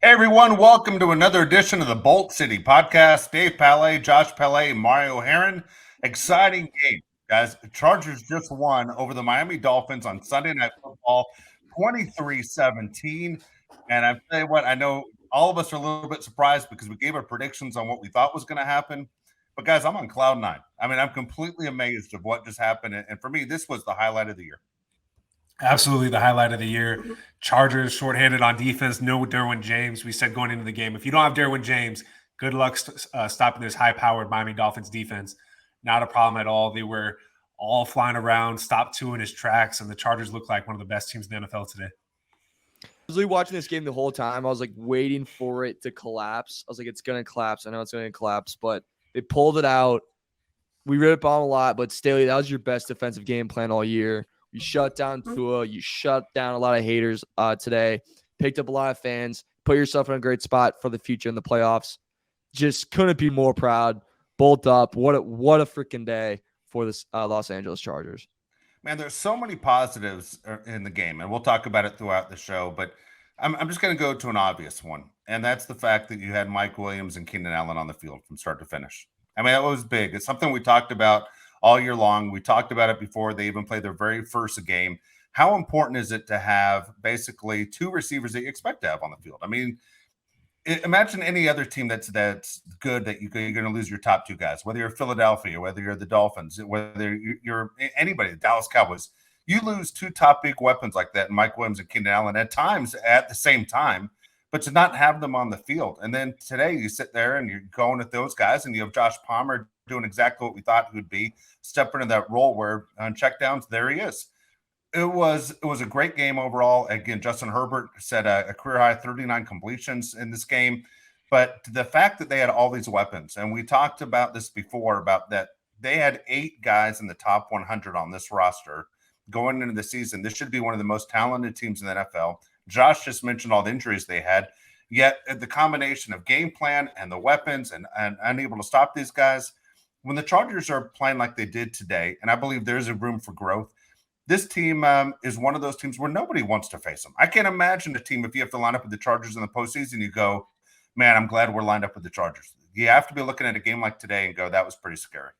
Hey everyone, welcome to another edition of the Bolt City Podcast. Dave Palais, Josh Palais, Mario Heron. Exciting game, guys. The Chargers just won over the Miami Dolphins on Sunday Night Football, 23-17. And I tell you what, I know all of us are a little bit surprised because we gave our predictions on what we thought was going to happen. But guys, I'm on cloud nine. I mean, I'm completely amazed of what just happened. And for me, this was the highlight of the year. Absolutely the highlight of the year. Chargers shorthanded on defense. No Derwin James. We said going into the game, if you don't have Derwin James, good luck stopping this high-powered Miami Dolphins defense. Not a problem at all. They were all flying around, stopped two in his tracks, and the Chargers look like one of the best teams in the NFL today. I was really watching this game the whole time. I was like waiting for it to collapse. I was like, it's going to collapse. I know it's going to collapse, but they pulled it out. We ripped on a lot, but Staley, that was your best defensive game plan all year. You shut down Tua. You shut down a lot of haters today. Picked up a lot of fans. Put yourself in a great spot for the future in the playoffs. Just couldn't be more proud. Bolt up. What a freaking day for the Los Angeles Chargers. Man, there's so many positives in the game, and we'll talk about it throughout the show. But I'm just going to go to an obvious one, and that's the fact that you had Mike Williams and Keenan Allen on the field from start to finish. I mean, that was big. It's something we talked about all year long. We talked about it before they even played their very first game. How important is it to have basically two receivers that you expect to have on the field? I mean, imagine any other team that's good that you're going to lose your top two guys, whether you're Philadelphia, whether you're the Dolphins, whether you're anybody, the Dallas Cowboys. You lose two top big weapons like that, Mike Williams and Keenan Allen, at times at the same time, but to not have them on the field. And then today you sit there and you're going with those guys, and you have Josh Palmer doing exactly what we thought he would be, stepping into that role where on checkdowns, there he is. It was a great game overall. Again, Justin Herbert set a career high 39 completions in this game. But the fact that they had all these weapons, and we talked about this before, about that they had 8 guys in the top 100 on this roster going into the season. This should be one of the most talented teams in the NFL. Josh just mentioned all the injuries they had. Yet the combination of game plan and the weapons and unable to stop these guys, when the Chargers are playing like they did today, and I believe there's a room for growth, this team is one of those teams where nobody wants to face them. I can't imagine a team, if you have to line up with the Chargers in the postseason, you go, man, I'm glad we're lined up with the Chargers. You have to be looking at a game like today and go, that was pretty scary.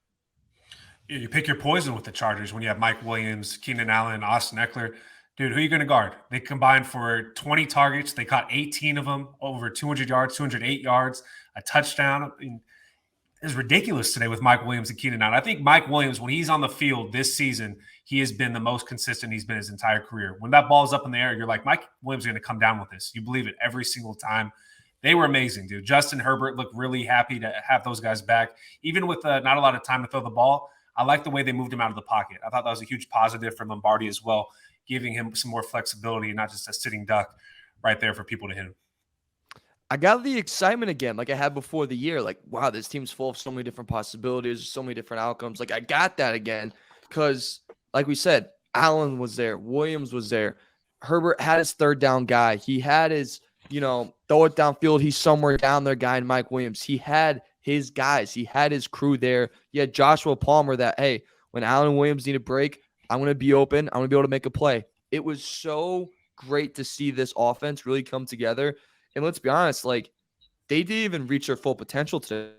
You pick your poison with the Chargers when you have Mike Williams, Keenan Allen, Austin Eckler. Dude, who are you going to guard? They combined for 20 targets. They caught 18 of them, over 200 yards, 208 yards, a touchdown. I mean, it's ridiculous today with Mike Williams and Keenan Allen. I think Mike Williams, when he's on the field this season, he has been the most consistent he's been his entire career. When that ball is up in the air, you're like, Mike Williams is going to come down with this. You believe it every single time. They were amazing, dude. Justin Herbert looked really happy to have those guys back. Even with not a lot of time to throw the ball, I like the way they moved him out of the pocket. I thought that was a huge positive for Lombardi as well, giving him some more flexibility and not just a sitting duck right there for people to hit him. I got the excitement again, like I had before the year. Like, wow, this team's full of so many different possibilities, so many different outcomes. Like, I got that again because, like we said, Allen was there, Williams was there, Herbert had his third down guy. He had his, throw it downfield. He's somewhere down there guy, Mike Williams. He had his guys. He had his crew there. He had Joshua Palmer that, hey, when Allen and Williams need a break, I'm going to be open. I'm going to be able to make a play. It was so great to see this offense really come together. And let's be honest, like, they didn't even reach their full potential today,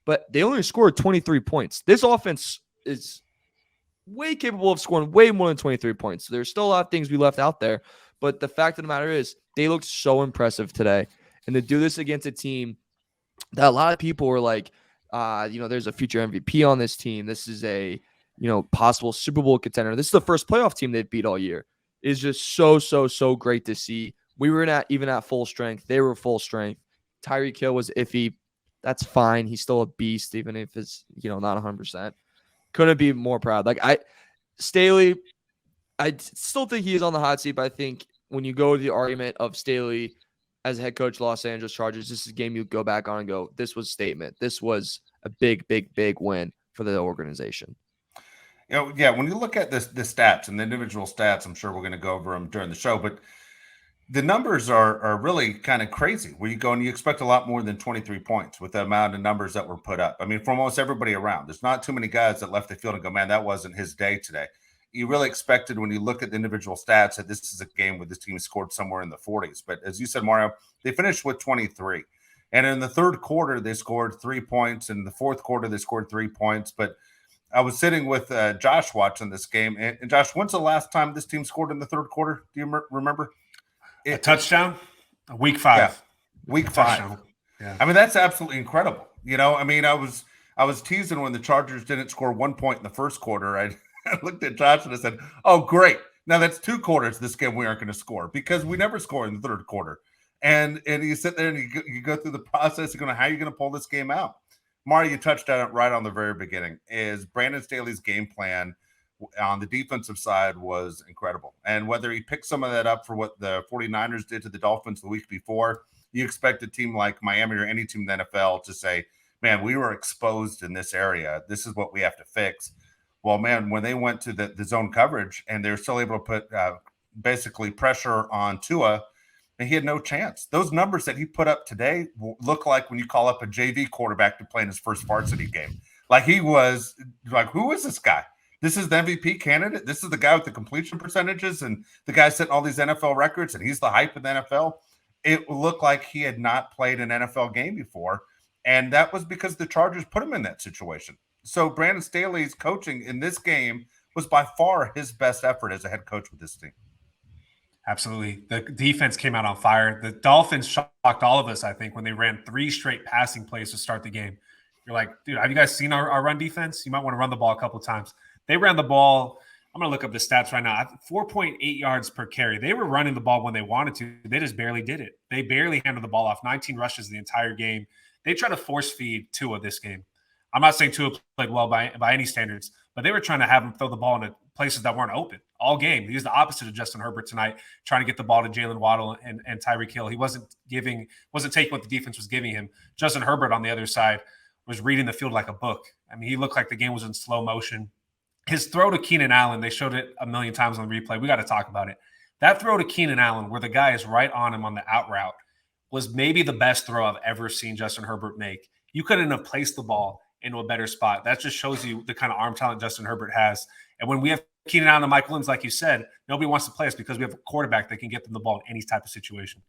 but they only scored 23 points. This offense is way capable of scoring way more than 23 points. So there's still a lot of things we left out there. But the fact of the matter is, they looked so impressive today. And to do this against a team that a lot of people were like, there's a future MVP on this team. This is a, possible Super Bowl contender. This is the first playoff team they've beat all year. It's just so great to see. We were not even at full strength. They were full strength. Tyreek Hill was iffy. That's fine. He's still a beast, even if it's, not 100%. Couldn't be more proud. Staley, I still think he is on the hot seat, but I think when you go to the argument of Staley as head coach of Los Angeles Chargers, this is a game you go back on and go, this was a statement. This was a big win for the organization. When you look at the stats and the individual stats, I'm sure we're going to go over them during the show, but the numbers are really kind of crazy where you go and you expect a lot more than 23 points with the amount of numbers that were put up. I mean, from almost everybody around, there's not too many guys that left the field and go, man, that wasn't his day today. you really expected when you look at the individual stats that this is a game where this team scored somewhere in the 40s. But as you said, Mario, they finished with 23. And in the third quarter, they scored 3 points. In the fourth quarter, they scored 3 points. But I was sitting with Josh watching this game. And Josh, when's the last time this team scored in the third quarter? Do you remember? A touchdown? Week 5. Yeah, week 5. Yeah. I mean, that's absolutely incredible. I mean, I was teasing when the Chargers didn't score 1 point in the first quarter. I looked at Josh and I said, oh, great. Now that's 2 quarters this game we aren't going to score because we never score in the third quarter. And you sit there and you go through the process of going, how are you going to pull this game out? Mario, you touched on it right on the very beginning, is Brandon Staley's game plan on the defensive side was incredible. And whether he picked some of that up for what the 49ers did to the Dolphins the week before, you expect a team like Miami or any team in the NFL to say, man, we were exposed in this area. This is what we have to fix. Well, man, when they went to the zone coverage and they're still able to put basically pressure on Tua, and he had no chance. Those numbers that he put up today look like when you call up a JV quarterback to play in his first varsity game. Like he was like, who is this guy? This is the MVP candidate. This is the guy with the completion percentages and the guy setting all these NFL records, and he's the hype in the NFL. It looked like he had not played an NFL game before, and that was because the Chargers put him in that situation. So Brandon Staley's coaching in this game was by far his best effort as a head coach with this team. Absolutely. The defense came out on fire. The Dolphins shocked all of us, I think, when they ran 3 straight passing plays to start the game. You're like, dude, have you guys seen our run defense? You might want to run the ball a couple of times. They ran the ball. I'm going to look up the stats right now. 4.8 yards per carry. They were running the ball when they wanted to. They just barely did it. They barely handled the ball off. 19 rushes the entire game. They tried to force feed Tua this game. I'm not saying Tua played well by any standards, but they were trying to have him throw the ball into places that weren't open all game. He was the opposite of Justin Herbert tonight, trying to get the ball to Jalen Waddle and Tyreek Hill. He wasn't taking what the defense was giving him. Justin Herbert on the other side was reading the field like a book. I mean, he looked like the game was in slow motion. His throw to Keenan Allen, they showed it a million times on the replay. We got to talk about it. That throw to Keenan Allen, where the guy is right on him on the out route, was maybe the best throw I've ever seen Justin Herbert make. You couldn't have placed the ball into a better spot. That just shows you the kind of arm talent Justin Herbert has. And when we have Keenan Allen and Mike Williams, like you said, nobody wants to play us because we have a quarterback that can get them the ball in any type of situation.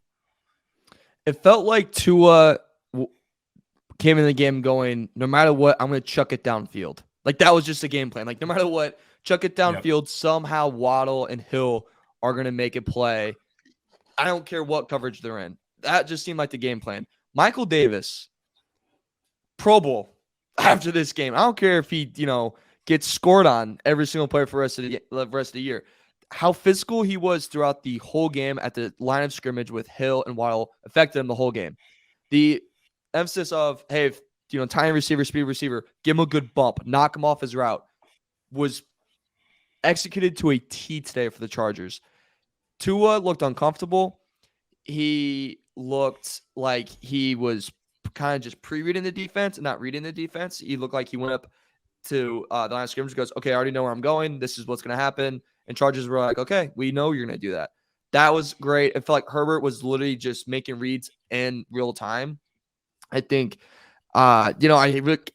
It felt like Tua came in the game going, no matter what, I'm going to chuck it downfield. Like that was just a game plan. Like no matter what, chuck it downfield. Yep. Somehow Waddle and Hill are going to make it play. I don't care what coverage they're in. That just seemed like the game plan. Michael Davis, Pro Bowl after this game. I don't care if he, gets scored on every single play for the rest of the year. How physical he was throughout the whole game at the line of scrimmage with Hill and Waddle affected him the whole game. The emphasis of, hey, if, tiny receiver, speed receiver, give him a good bump, knock him off his route, was executed to a T today for the Chargers. Tua looked uncomfortable. He looked like he was kind of just pre-reading the defense and not reading the defense. He looked like he went up to the line of scrimmage and goes, okay, I already know where I'm going. This is what's going to happen. And Chargers were like, okay, we know you're going to do that. That was great. I felt like Herbert was literally just making reads in real time. I think, I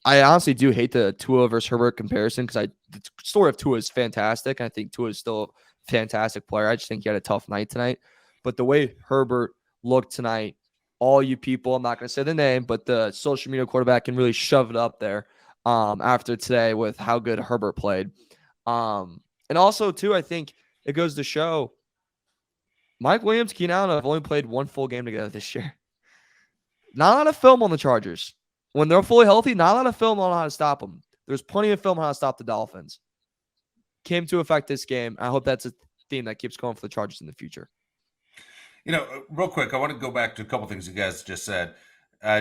honestly do hate the Tua versus Herbert comparison because the story of Tua is fantastic. And I think Tua is still a fantastic player. I just think he had a tough night tonight. But the way Herbert looked tonight, all you people, I'm not going to say the name, but the social media quarterback can really shove it up there after today with how good Herbert played. And also, too, I think it goes to show Mike Williams, Keenan Allen have only played one full game together this year. Not a lot of film on the Chargers. When they're fully healthy, not a lot of film on how to stop them. There's plenty of film on how to stop the Dolphins. Came to affect this game. I hope that's a theme that keeps going for the Chargers in the future. Real quick, I want to go back to a couple things you guys just said.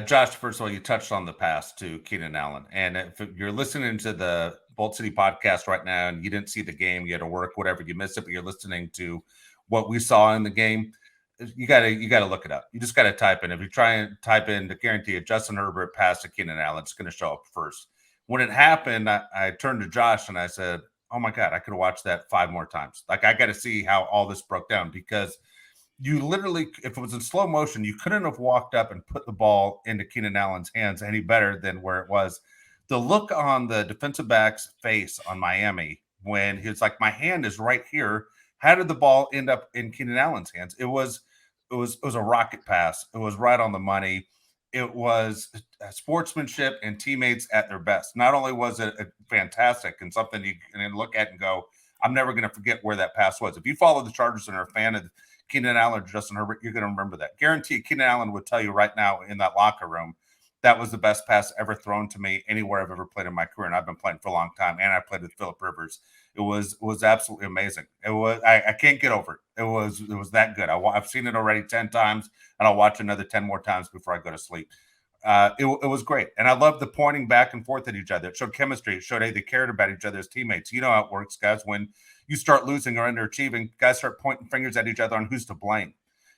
Josh, first of all, you touched on the pass to Keenan Allen. And if you're listening to the Bolt City podcast right now and you didn't see the game, you had to work, whatever, you missed it, but you're listening to what we saw in the game, you gotta look it up. You just gotta type in. If you try and type in, to guarantee you, Justin Herbert pass to Keenan Allen, it's going to show up first. When it happened, I turned to Josh and I said, oh my God, I could have watched that 5 more times. Like, I got to see how all this broke down, because you literally, if it was in slow motion, you couldn't have walked up and put the ball into Keenan Allen's hands any better than where it was. The look on the defensive back's face on Miami when he was like, my hand is right here. How did the ball end up in Keenan Allen's hands? It was a rocket pass. It was right on the money. It was sportsmanship and teammates at their best. Not only was it fantastic and something you can look at and go, I'm never going to forget where that pass was. If you follow the Chargers and are a fan of Keenan Allen or Justin Herbert, you're going to remember that. Guaranteed, Keenan Allen would tell you right now in that locker room, that was the best pass ever thrown to me anywhere I've ever played in my career. And I've been playing for a long time. And I played with Phillip Rivers. It was absolutely amazing. It was, I can't get over it. It was that good. I've seen it already 10 times, and I'll watch another 10 more times before I go to sleep. It was great. And I love the pointing back and forth at each other. It showed chemistry. It showed, hey, they cared about each other as teammates. You know how it works, guys. When you start losing or underachieving, guys start pointing fingers at each other on who's to blame.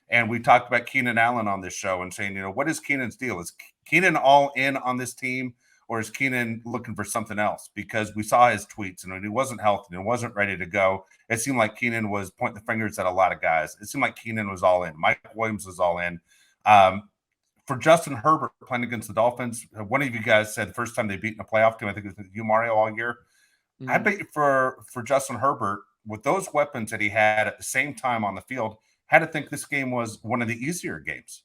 And we talked about Keenan Allen on this show and saying, what is Keenan's deal? Is Keenan all in on this team, or is Keenan looking for something else? Because we saw his tweets, and when he wasn't healthy and wasn't ready to go, it seemed like Keenan was pointing the fingers at a lot of guys. It seemed like Keenan was all in. Mike Williams was all in. For Justin Herbert playing against the Dolphins, one of you guys said the first time they beat in a playoff game, I think it was you, Mario, all year. Mm-hmm. I bet you for Justin Herbert, with those weapons that he had at the same time on the field, had to think this game was one of the easier games,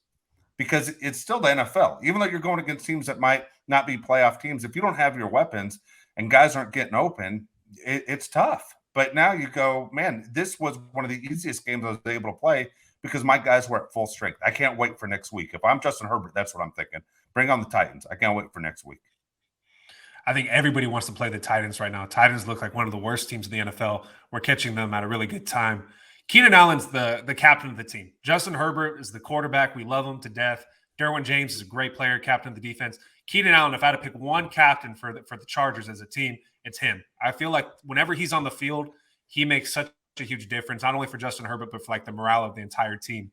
because it's still the NFL. Even though you're going against teams that might not be playoff teams, if you don't have your weapons and guys aren't getting open, it's tough. But now you go, man, this was one of the easiest games I was able to play because my guys were at full strength. I can't wait for next week. If I'm Justin Herbert, that's what I'm thinking. Bring on the Titans. I can't wait for next week. I think everybody wants to play the Titans right now. Titans look like one of the worst teams in the NFL. We're catching them at a really good time. Keenan Allen's the captain of the team. Justin Herbert is the quarterback. We love him to death. Derwin James is a great player, captain of the defense. Keenan Allen, if I had to pick one captain for the Chargers as a team, it's him. I feel like whenever he's on the field, he makes such a huge difference, not only for Justin Herbert, but for like the morale of the entire team.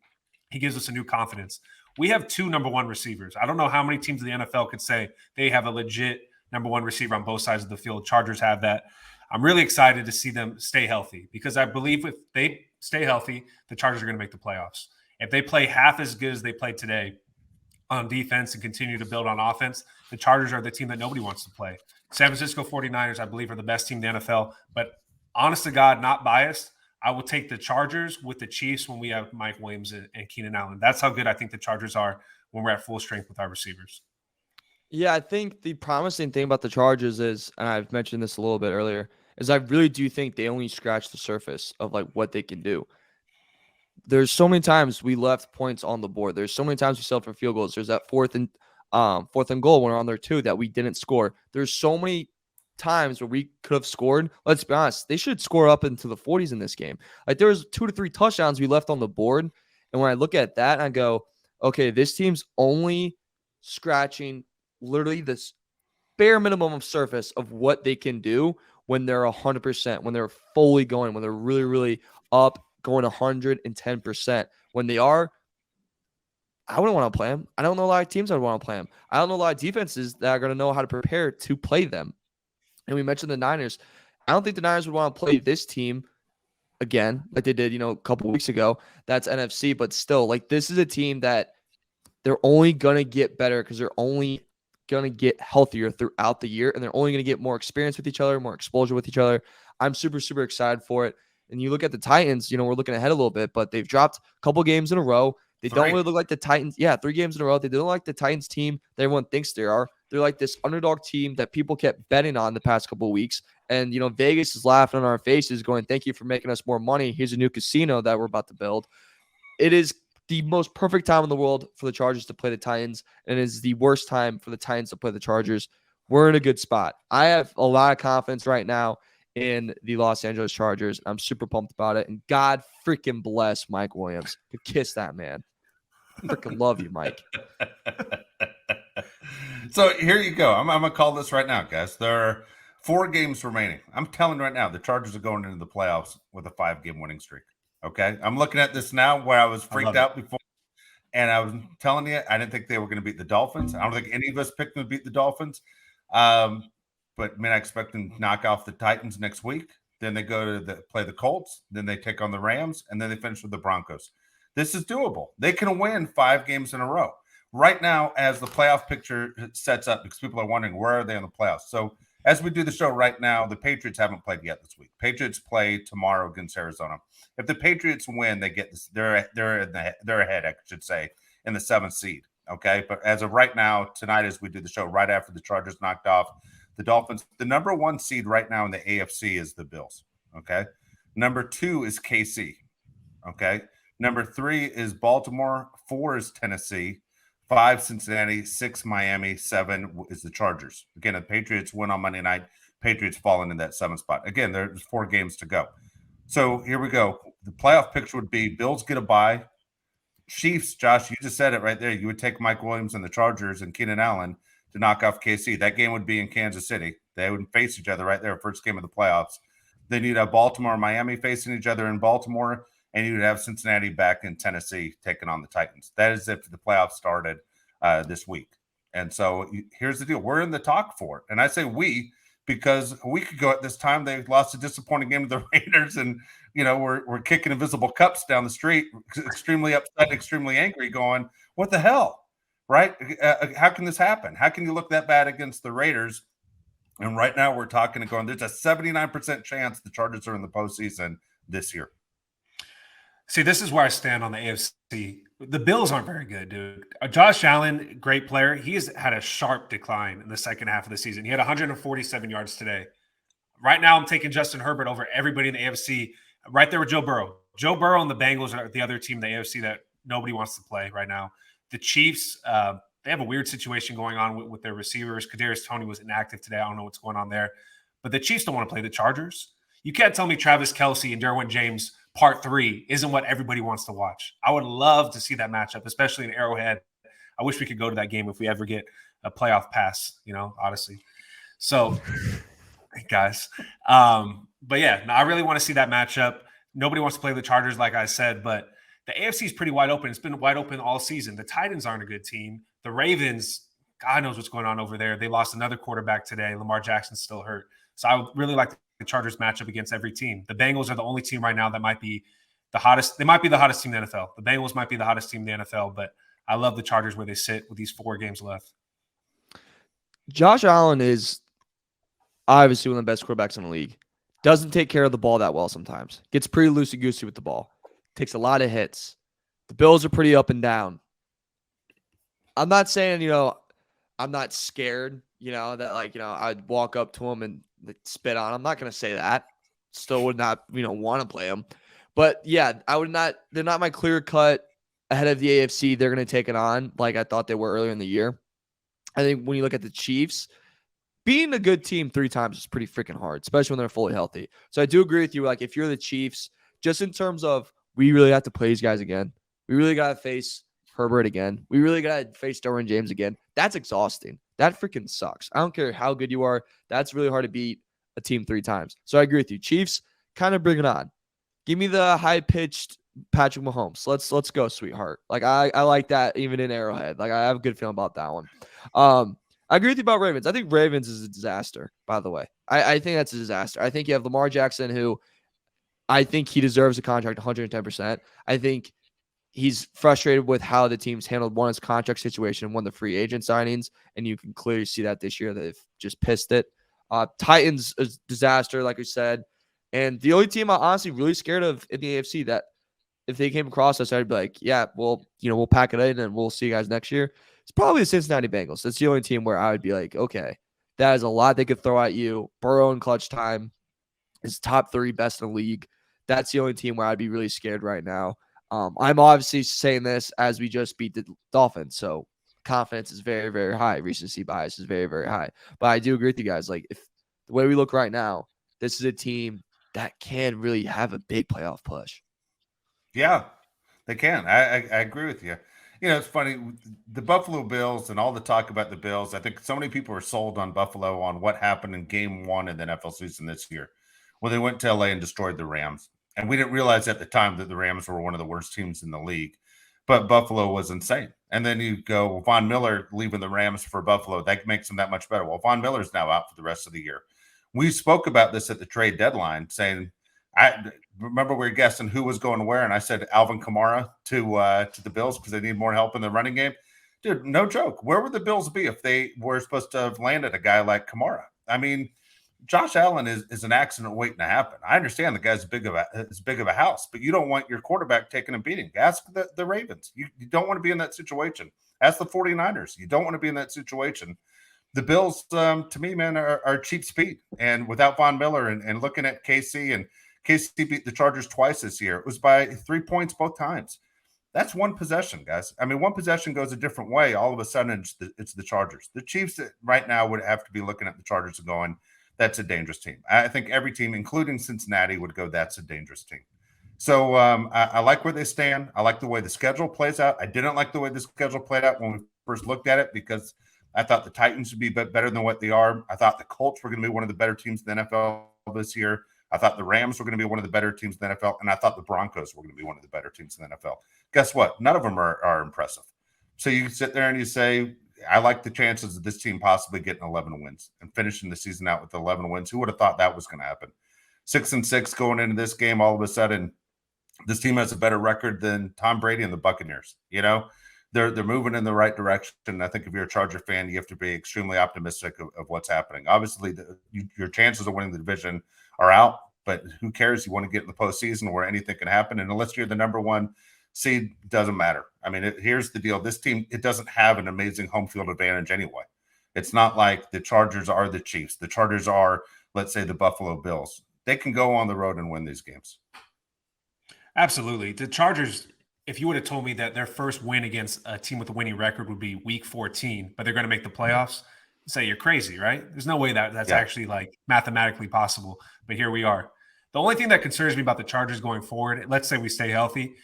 He gives us a new confidence. We have 2 number 1 receivers. I don't know how many teams in the NFL could say they have a legit number 1 receiver on both sides of the field. Chargers have that. I'm really excited to see them stay healthy, because I believe if they stay healthy, the Chargers are going to make the playoffs. If they play half as good as they played today on defense and continue to build on offense, the Chargers are the team that nobody wants to play. San Francisco 49ers, I believe, are the best team in the NFL. But honest to God, not biased, I will take the Chargers with the Chiefs when we have Mike Williams and Keenan Allen. That's how good I think the Chargers are when we're at full strength with our receivers. Yeah, I think the promising thing about the Chargers is, and I've mentioned this a little bit earlier, is I really do think they only scratch the surface of like what they can do. There's so many times we left points on the board. There's so many times we settled for field goals. There's that fourth and goal when we're on there too that we didn't score. There's so many times where we could have scored. Let's be honest, they should score up into the 40s in this game. Like there was 2 to 3 touchdowns we left on the board, and when I look at that, I go, okay, this team's only scratching literally this bare minimum of surface of what they can do when they're 100%, when they're fully going, when they're really, really up, going 110%. When they are, I wouldn't want to play them. I don't know a lot of teams I would want to play them. I don't know a lot of defenses that are going to know how to prepare to play them. And we mentioned the Niners. I don't think the Niners would want to play this team again like they did, a couple weeks ago. That's NFC, but still, like this is a team that they're only going to get better because they're only going to get healthier throughout the year, and they're only going to get more experience with each other, more exposure with each other. I'm super, super excited for it. And you look at the Titans, we're looking ahead a little bit, but they've dropped a couple games in a row. They don't really look like the Titans. Yeah, 3 games in a row. They don't look like the Titans team that everyone thinks they are. They're like this underdog team that people kept betting on the past couple of weeks. And, Vegas is laughing in our faces going, thank you for making us more money. Here's a new casino that we're about to build. It is the most perfect time in the world for the Chargers to play the Titans, and it is the worst time for the Titans to play the Chargers. We're in a good spot. I have a lot of confidence right now in the Los Angeles Chargers. I'm super pumped about it, and God freaking bless Mike Williams. Kiss that man. Freaking love you, Mike. So here you go. I'm going to call this right now, guys. There are 4 games remaining. I'm telling you right now, the Chargers are going into the playoffs with a 5-game winning streak. Okay? I'm looking at this now where I was freaked out before, and I was telling you, I didn't think they were going to beat the Dolphins. I don't think any of us picked them to beat the Dolphins. But I expect them to knock off the Titans next week. Then they go to play the Colts. Then they take on the Rams, and then they finish with the Broncos. This is doable. They can win 5 games in a row. Right now, as the playoff picture sets up, because people are wondering, where are they in the playoffs? So as we do the show right now, the Patriots haven't played yet this week. Patriots play tomorrow against Arizona. If the Patriots win, they get this. They're ahead, I should say, in the 7th seed. Okay, but as of right now, tonight as we do the show, right after the Chargers knocked off the Dolphins, the number 1 seed right now in the AFC is the Bills. Okay, number 2 is KC. Okay, number 3 is Baltimore. 4 is Tennessee. 5 Cincinnati. 6 Miami. 7 is the Chargers. Again, if the Patriots win on Monday night, Patriots falling in that 7th spot. Again, there's 4 games to go. So here we go. The playoff picture would be Bills get a bye. Chiefs, Josh, you just said it right there. You would take Mike Williams and the Chargers and Keenan Allen to knock off KC. That game would be in Kansas City. They would face each other right there, first game of the playoffs. Then you'd have Baltimore and Miami facing each other in Baltimore, and you'd have Cincinnati back in Tennessee taking on the Titans. That is if the playoffs started this week. And so here's the deal. We're in the talk for it. And I say we because a week ago at this time, they lost a disappointing game to the Raiders, and we're kicking invisible cups down the street, extremely upset, extremely angry, going, what the hell, right? How can this happen? How can you look that bad against the Raiders? And right now we're talking and going, there's a 79% chance the Chargers are in the postseason this year. See, this is where I stand on the AFC. The Bills aren't very good, dude. Josh Allen, great player. He's had a sharp decline in the second half of the season. He had 147 yards today. Right now, I'm taking Justin Herbert over everybody in the AFC, right there with Joe Burrow. Joe Burrow and the Bengals are the other team in the AFC that nobody wants to play right now. The Chiefs, they have a weird situation going on with their receivers. Kadarius Toney was inactive today. I don't know what's going on there. But the Chiefs don't want to play the Chargers. You can't tell me Travis Kelce and Derwin James Part 3 isn't what everybody wants to watch. I would love to see that matchup, especially in Arrowhead. I wish we could go to that game if we ever get a playoff pass, honestly. So, guys. But yeah, I really want to see that matchup. Nobody wants to play the Chargers, like I said, but the AFC is pretty wide open. It's been wide open all season. The Titans aren't a good team. The Ravens, God knows what's going on over there. They lost another quarterback today. Lamar Jackson's still hurt. So I would really like the Chargers matchup against every team. The Bengals are the only team right now that might be the hottest. They might be the hottest team in the NFL. The Bengals might be the hottest team in the NFL, but I love the Chargers where they sit with these 4 games left. Josh Allen is obviously one of the best quarterbacks in the league. Doesn't take care of the ball that well sometimes. Gets pretty loosey-goosey with the ball. Takes a lot of hits. The Bills are pretty up and down. I'm not saying, I'm not scared, that I'd walk up to him and spit on him. I'm not going to say that. Still would not, want to play him. But yeah, I would not, they're not my clear cut ahead of the AFC. They're going to take it on like I thought they were earlier in the year. I think when you look at the Chiefs, being a good team 3 times is pretty freaking hard, especially when they're fully healthy. So I do agree with you. Like if you're the Chiefs, just in terms of we really have to play these guys again. We really got to face Herbert again. We really got to face Derwin James again. That's exhausting. That freaking sucks. I don't care how good you are. That's really hard to beat a team 3 times. So I agree with you. Chiefs, kind of bring it on. Give me the high-pitched Patrick Mahomes. Let's go, sweetheart. Like I like that even in Arrowhead. Like I have a good feeling about that one. I agree with you about Ravens. I think Ravens is a disaster, by the way. I think that's a disaster. I think you have Lamar Jackson, who I think he deserves a contract 110%. I think he's frustrated with how the team's handled his contract situation, the free agent signings, and you can clearly see that this year they've just pissed it. Titans is disaster, like we said. And the only team I'm honestly really scared of in the AFC that if they came across us, I'd be like, yeah, well, we'll pack it in and we'll see you guys next year. It's probably the Cincinnati Bengals. That's the only team where I would be like, okay, that is a lot they could throw at you. Burrow in clutch time is top 3 best in the league. That's the only team where I'd be really scared right now. I'm obviously saying this as we just beat the Dolphins, so confidence is very, very high. Recency bias is very, very high. But I do agree with you guys. Like, if the way we look right now, this is a team that can really have a big playoff push. Yeah, they can. I agree with you. It's funny, the Buffalo Bills and all the talk about the Bills, I think so many people are sold on Buffalo on what happened in game 1 in the NFL season this year, when they went to LA and destroyed the Rams. And we didn't realize at the time that the Rams were one of the worst teams in the league, but Buffalo was insane. And then you go, well, Von Miller leaving the Rams for Buffalo, that makes them that much better. Well, Von Miller's now out for the rest of the year. We spoke about this at the trade deadline, saying, I remember we were guessing who was going where, and I said Alvin Kamara to the Bills because they need more help in the running game. Dude, no joke. Where would the Bills be if they were supposed to have landed a guy like Kamara? I mean, Josh Allen is an accident waiting to happen. I understand the guy's as big of a house, but you don't want your quarterback taking a beating. Ask the Ravens. You don't want to be in that situation. Ask the 49ers. You don't want to be in that situation. The Bills, to me, man, are cheap speed. And without Von Miller and looking at KC, and KC beat the Chargers twice this year, it was by 3 points both times. That's one possession, guys. I mean, one possession goes a different way. All of a sudden, it's the Chargers. The Chiefs right now would have to be looking at the Chargers and going, that's a dangerous team. I think every team, including Cincinnati, would go, that's a dangerous team. So I like where they stand. I like the way the schedule plays out. I didn't like the way the schedule played out when we first looked at it because I thought the Titans would be better than what they are. I thought the Colts were going to be one of the better teams in the NFL this year. I thought the Rams were going to be one of the better teams in the NFL, and I thought the Broncos were going to be one of the better teams in the NFL. Guess what? None of them are impressive. So you sit there and you say, I like the chances of this team possibly getting 11 wins and finishing the season out with 11 wins. Who would have thought that was going to happen? 6-6 going into this game, all of a sudden, this team has a better record than Tom Brady and the Buccaneers. You know, they're moving in the right direction. I think if you're a Charger fan, you have to be extremely optimistic of what's happening. Obviously, your chances of winning the division are out, but who cares? You want to get in the postseason where anything can happen. And unless you're the number one seed, doesn't matter. I mean, here's the deal. This team, it doesn't have an amazing home field advantage anyway. It's not like the Chargers are the Chiefs. The Chargers are, let's say, the Buffalo Bills. They can go on the road and win these games. Absolutely. The Chargers, if you would have told me that their first win against a team with a winning record would be week 14, but they're going to make the playoffs, say you're crazy, right? There's no way that's actually like mathematically possible, but here we are. The only thing that concerns me about the Chargers going forward, let's say we stay healthy,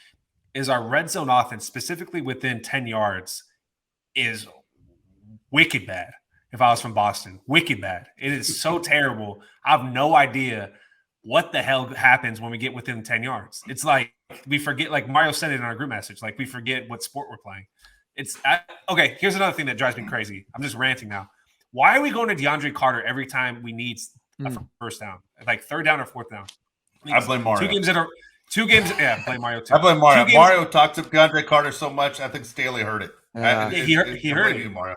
is our red zone offense, specifically within 10 yards, is wicked bad. If I was from Boston, wicked bad. It is so terrible. I have no idea what the hell happens when we get within 10 yards. It's like we forget, like Mario said it in our group message, like we forget what sport we're playing. Okay, here's another thing that drives me crazy. I'm just ranting now. Why are we going to DeAndre Carter every time we need a first down? Like third down or fourth down? I blame Mario. Two games. Yeah, blame Mario too. I blame Mario. Mario talked to DeAndre Carter so much, I think Staley heard it. He heard it. Mario.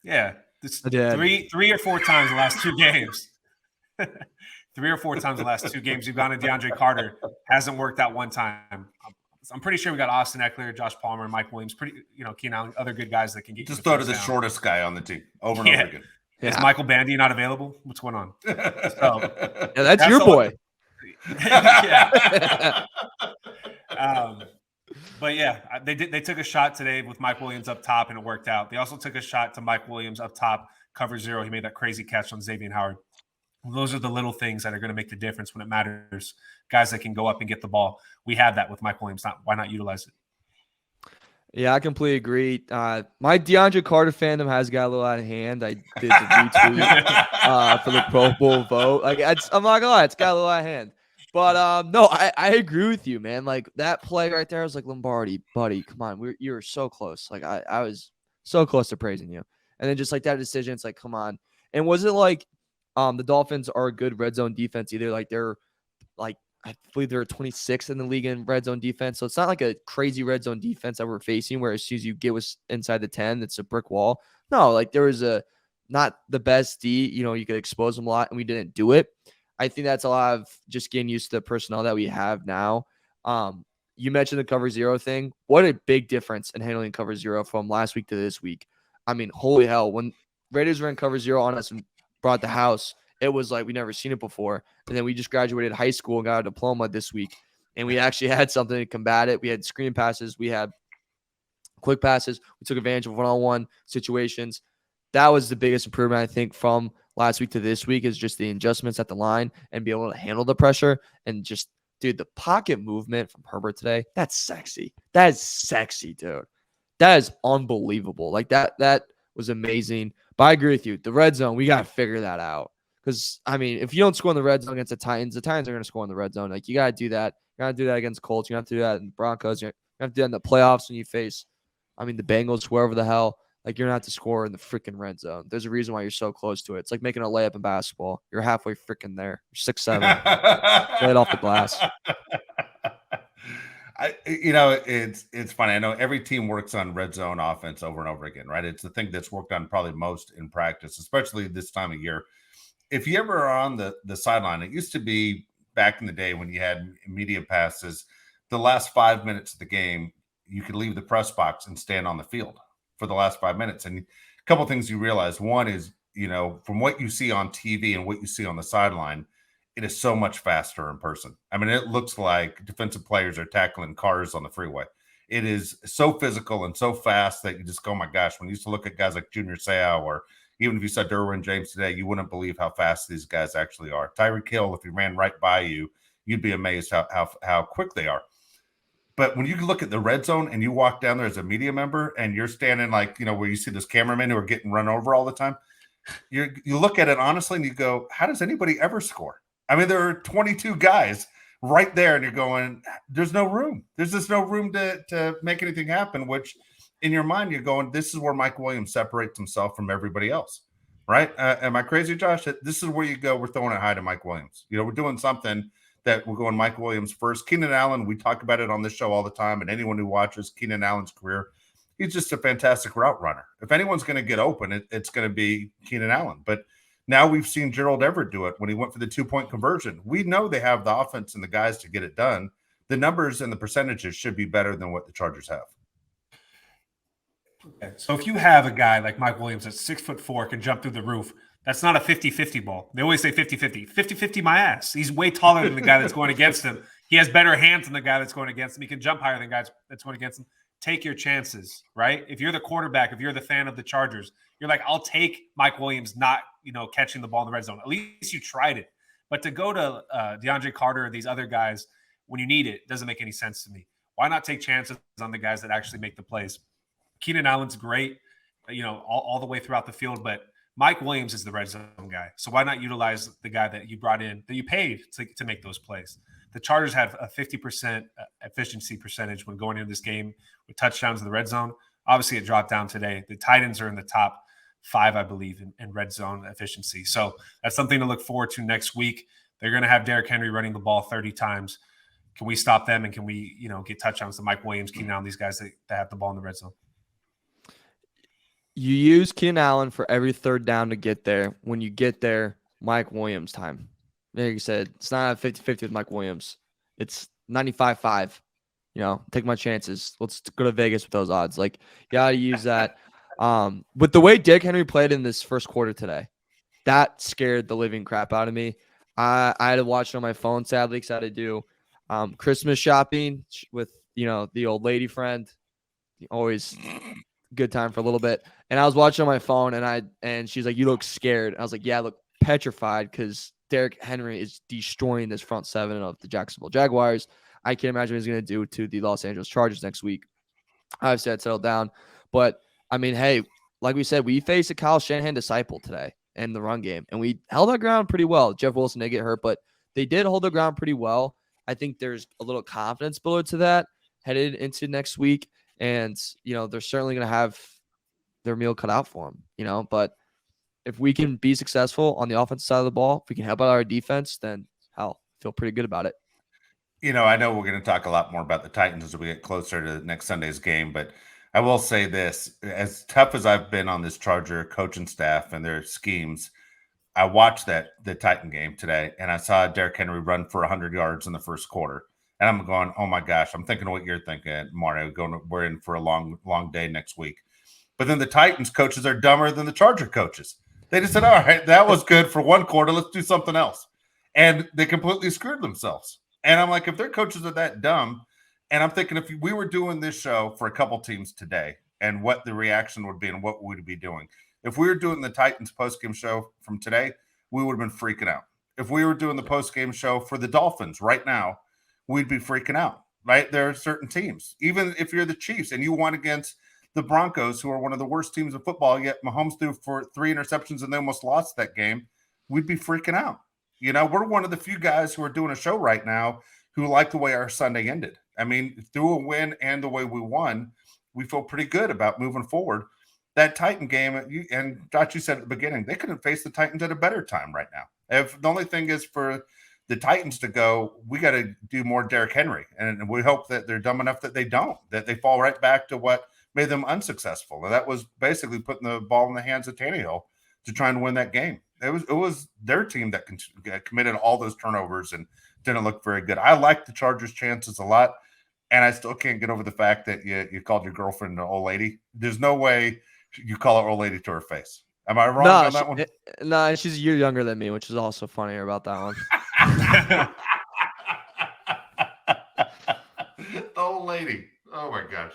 Yeah, three or four times the last two games. 3 or 4 times the last 2 games you've gone to DeAndre Carter. Hasn't worked out one time. I'm pretty sure we got Austin Eckler, Josh Palmer, Mike Williams, Keenan Allen, other good guys that can get just throw to the shortest guy on the team over and over again. Is Michael Bandy not available? What's going on? That's your boy. But yeah, they took a shot today with Mike Williams up top, and it worked out. They also took a shot to Mike Williams up top, cover 0. He made that crazy catch on Xavier Howard. Those are the little things that are going to make the difference when it matters. Guys that can go up and get the ball. We have that with Mike Williams. Why not utilize it? Yeah, I completely agree. My DeAndre Carter fandom has got a little out of hand. I did the retweet for the Pro Bowl vote. Like, I'm not gonna lie, it's got a little out of hand. But no, I agree with you, man. Like that play right there, I was like, Lombardi, buddy, come on, you were so close. Like I was so close to praising you, and then just like that decision, it's like, come on. And was it like the Dolphins are a good red zone defense either? Like they're like, I believe they're 26th in the league in red zone defense. So it's not like a crazy red zone defense that we're facing where as soon as you get inside the 10, it's a brick wall. No, like there was not the best D, you could expose them a lot and we didn't do it. I think that's a lot of just getting used to the personnel that we have now. You mentioned the cover 0 thing. What a big difference in handling cover 0 from last week to this week. I mean, holy hell, when Raiders were in cover 0 on us and brought the house, it was like we never seen it before. And then we just graduated high school and got a diploma this week. And we actually had something to combat it. We had screen passes. We had quick passes. We took advantage of one-on-one situations. That was the biggest improvement, I think, from last week to this week is just the adjustments at the line and be able to handle the pressure. And just, dude, the pocket movement from Herbert today, that's sexy. That is sexy, dude. That is unbelievable. Like that was amazing. But I agree with you. The red zone, we got to figure that out. Because, I mean, if you don't score in the red zone against the Titans are going to score in the red zone. Like, you got to do that. You got to do that against Colts. You have to do that in the Broncos. You have to do that in the playoffs when you face, the Bengals, whoever the hell. Like, you're going to have to score in the freaking red zone. There's a reason why you're so close to it. It's like making a layup in basketball. You're halfway freaking there. You're 6'7". Get it off the glass. It's funny. I know every team works on red zone offense over and over again, right? It's the thing that's worked on probably most in practice, especially this time of year. if you ever are on the sideline, it used to be back in the day when you had media passes, the last 5 minutes of the game, you could leave the press box and stand on the field for the last 5 minutes. And a couple of things you realize. One is, from what you see on TV and what you see on the sideline, it is so much faster in person. I mean, it looks like defensive players are tackling cars on the freeway. It is so physical and so fast that you just go, oh my gosh, when you used to look at guys like Junior Seau, or even if you saw Derwin James today, you wouldn't believe how fast these guys actually are. Tyreek Hill, if he ran right by you, you'd be amazed how quick they are. But when you look at the red zone and you walk down there as a media member and you're standing like, where you see those cameramen who are getting run over all the time, you look at it honestly and you go, how does anybody ever score? I mean, there are 22 guys right there and you're going, there's no room. There's just no room to make anything happen, which in your mind, you're going, this is where Mike Williams separates himself from everybody else, right? Am I crazy, Josh? This is where you go, we're throwing it high to Mike Williams. We're doing something that we're going Mike Williams first. Keenan Allen, we talk about it on this show all the time, and anyone who watches Keenan Allen's career, he's just a fantastic route runner. If anyone's going to get open, it's going to be Keenan Allen. But now we've seen Gerald Everett do it when he went for the 2-point conversion. We know they have the offense and the guys to get it done. The numbers and the percentages should be better than what the Chargers have. Okay. So if you have a guy like Mike Williams that's 6'4", can jump through the roof, that's not a 50-50 ball. They always say 50-50. 50-50 my ass. He's way taller than the guy that's going against him. He has better hands than the guy that's going against him. He can jump higher than guys that's going against him. Take your chances, right? If you're the quarterback, if you're the fan of the Chargers, you're like, I'll take Mike Williams not, catching the ball in the red zone. At least you tried it. But to go to DeAndre Carter or these other guys when you need it doesn't make any sense to me. Why not take chances on the guys that actually make the plays? Keenan Allen's great, all the way throughout the field, but Mike Williams is the red zone guy. So why not utilize the guy that you brought in, that you paid to make those plays? The Chargers have a 50% efficiency percentage when going into this game with touchdowns in the red zone. Obviously, it dropped down today. The Titans are in the top 5, I believe, in red zone efficiency. So that's something to look forward to next week. They're going to have Derrick Henry running the ball 30 times. Can we stop them, and can we, get touchdowns to Mike Williams, Keenan Allen, these guys that have the ball in the red zone? You use Keenan Allen for every third down to get there. When you get there, Mike Williams time. Like you said, it's not a 50-50 with Mike Williams. It's 95-5. Take my chances. Let's go to Vegas with those odds. Like, you got to use that. With the way Derrick Henry played in this first quarter today, that scared the living crap out of me. I had to watch it on my phone, sadly, because I had to do Christmas shopping with, the old lady friend. Always good time for a little bit. And I was watching on my phone, and she's like, you look scared. I was like, yeah, I look petrified because Derrick Henry is destroying this front seven of the Jacksonville Jaguars. I can't imagine what he's going to do to the Los Angeles Chargers next week. Obviously, I'd settle down. But, I mean, hey, like we said, we faced a Kyle Shanahan disciple today in the run game, and we held our ground pretty well. Jeff Wilson did get hurt, but they did hold their ground pretty well. I think there's a little confidence builder to that headed into next week. And, they're certainly going to have their meal cut out for them, but if we can be successful on the offensive side of the ball, if we can help out our defense, then hell, feel pretty good about it. I know we're going to talk a lot more about the Titans as we get closer to next Sunday's game, but I will say this, as tough as I've been on this Charger coaching staff and their schemes, I watched the Titan game today, and I saw Derrick Henry run for 100 yards in the first quarter. And I'm going, oh my gosh, I'm thinking what you're thinking, Mario. We're in for a long, long day next week. But then the Titans coaches are dumber than the Charger coaches. They just said, all right, that was good for one quarter. Let's do something else. And they completely screwed themselves. And I'm like, if their coaches are that dumb, and I'm thinking if we were doing this show for a couple teams today and what the reaction would be and what we would be doing. If we were doing the Titans postgame show from today, we would have been freaking out. If we were doing the postgame show for the Dolphins right now, we'd be freaking out, right? There are certain teams, even if you're the Chiefs and you won against the Broncos, who are one of the worst teams in football, yet Mahomes threw for 3 interceptions and they almost lost that game, we'd be freaking out. We're one of the few guys who are doing a show right now who like the way our Sunday ended. I mean, through a win and the way we won, we feel pretty good about moving forward. That Titan game, and Josh, you said at the beginning, they couldn't face the Titans at a better time right now. If the only thing is for the Titans to go, we got to do more Derrick Henry. And we hope that they're dumb enough that they don't, that they fall right back to what made them unsuccessful. And that was basically putting the ball in the hands of Tannehill to try and win that game. it was their team that committed all those turnovers and didn't look very good. I like the Chargers' chances a lot, and I still can't get over the fact that you called your girlfriend an old lady. There's no way you call her old lady to her face. Am I wrong on that one? Nah, she's a year younger than me, which is also funnier about that one. The old lady. Oh my gosh.